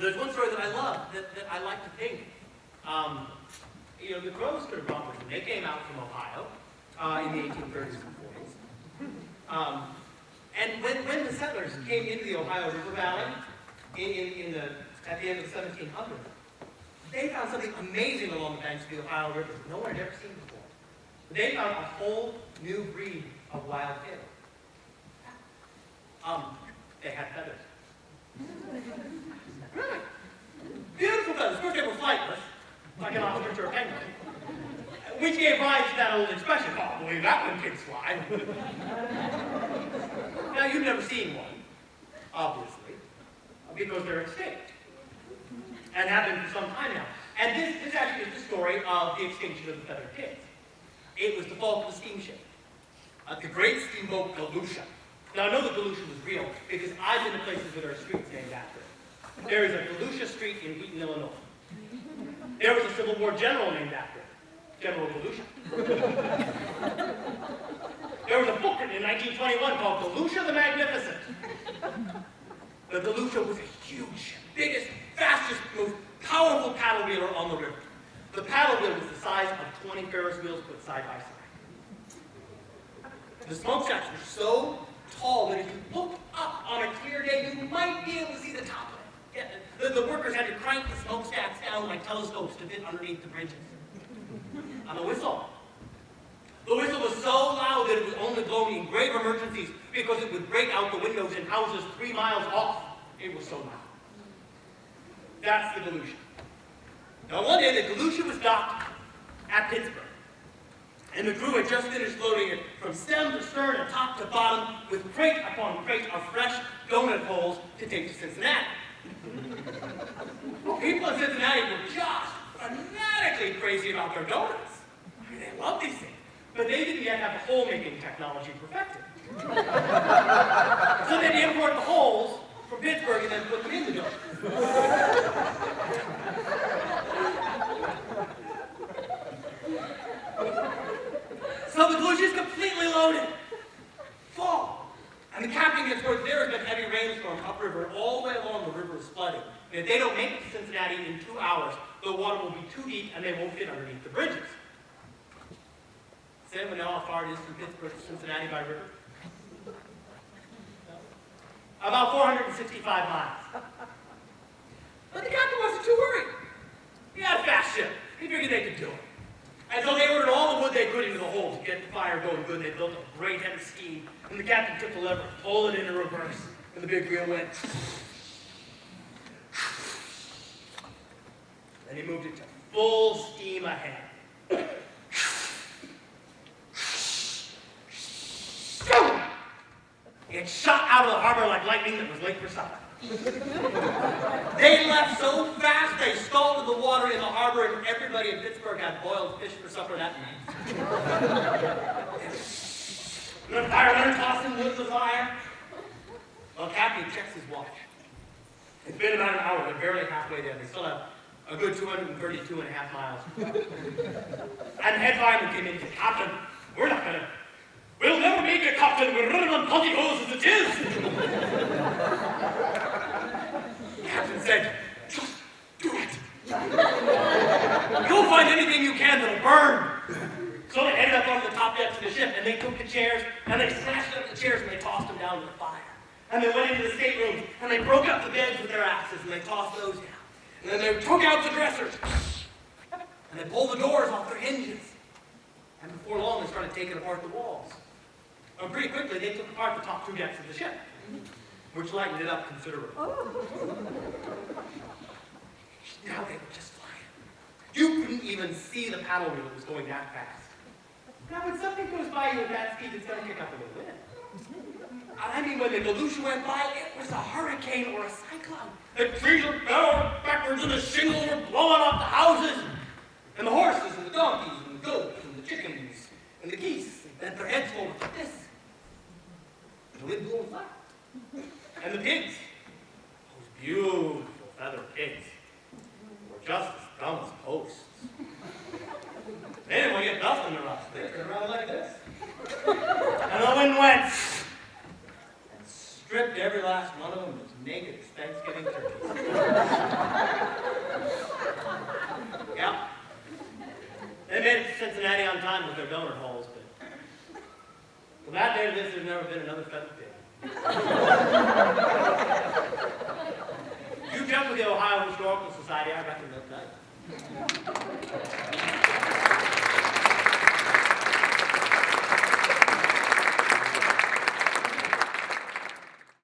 There's one story that I love, that I like to think. The Crows could have gone with them. They came out from Ohio in the 1830s and 40s. And when the settlers came into the Ohio River Valley at the end of the 1700s, they found something amazing along the banks of the Ohio River that no one had ever seen before. They found a whole new breed of wild pig. They had feathers. Really? Beautiful feathers. Of course, they were flightless, like an ostrich or a penguin, which gave rise to that old expression, "Oh, believe that when pigs fly." Now, you've never seen one, obviously, because they're extinct, and have been for some time now. And this actually is the story of the extinction of the feathered pigs. It was the fault of the steamship, the great steamboat Galusha. Now, I know that Galusha was real because I've been to places where there are streets named after it. There is a Galusha Street in Wheaton, Illinois. There was a Civil War general named after it, General Galusha. There was a book written in 1921 called Galusha the Magnificent. The Galusha was a huge, biggest, fastest, most powerful paddle wheeler on the river. The paddle wheel was the size of 20 Ferris wheels put side by side. The smokestacks were so tall that if you looked up on a clear day, you might be able to see the top of it. Yeah, the workers had to crank the smokestacks down like telescopes to fit underneath the bridges. And the whistle was so loud that it was only blown in grave emergencies because it would break out the windows in houses 3 miles off. It was so loud. That's the Galusha. Now, one day, the Galusha was docked at Pittsburgh, and the crew had just finished loading it from stem to stern and top to bottom with crate upon crate of fresh donut holes to take to Cincinnati. Well, people in Cincinnati were just fanatically crazy about their donuts. I mean, they love these things, but they didn't yet have the hole-making technology perfected. So they'd import the holes from Pittsburgh and then put them in the donuts. So the Galusha is completely loaded, full. And the captain gets word there has been heavy rainstorm upriver, all the way along the river is flooding. And if they don't make it to Cincinnati in 2 hours, the water will be too deep and they won't fit underneath the bridges. Does anyone know how far it is from Pittsburgh to Cincinnati by river? About 465 miles. But the captain wasn't too worried. He had a fast ship. He figured they could do it. And so they ordered all the wood they could into the hole to get the fire going good. They built a great head of steam. And the captain took the lever, pulled it into reverse, and the big wheel went. And he moved it to full steam ahead. It shot out of the harbor like lightning that was late for supper. They left so fast they scalded the water in the harbor, and everybody in Pittsburgh had boiled fish for supper that night. The firemen tossing wood to the fire. Well, Captain checks his watch. It's been about an hour. They're barely halfway there. They still have a good 232.5 miles. And the head fireman came in and said, "Captain, we'll never make it, Captain. We're running on putty hose as it is." The captain said, "Just do it. You'll find anything you can that'll burn." So they ended up on the top decks of the ship, and they took the chairs, and they snatched up the chairs, and they tossed them down to the fire. And they went into the staterooms, and they broke up the beds with their axes, and they tossed those down. And then they took out the dressers, and they pulled the doors off their hinges. And before long, they started taking apart the walls. And pretty quickly, they took apart the top 2 decks of the ship, which lightened it up considerably. Now they were just flying. You couldn't even see the paddle wheel that was going that fast. Now, when something goes by you at that speed, it's going to kick up a little bit. I mean, when the Galusha went by, it was a hurricane or a cyclone. The trees were bellowing backwards, and the shingles were blowing off the houses. And the horses, and the donkeys, and the goats, and the chickens, and the geese, and their heads forward like this. The wind blew them flat. And the pigs, those beautiful feathered pigs, were just as dumb as posts. They didn't want to get dust in their eyes. They turned around like this. And the wind went and stripped every last one of them as naked as Thanksgiving turkeys. fine with their donor holes, but from that day to this, there's never been another feather pig. You jump with the Ohio Historical Society, I reckon they'll tell you.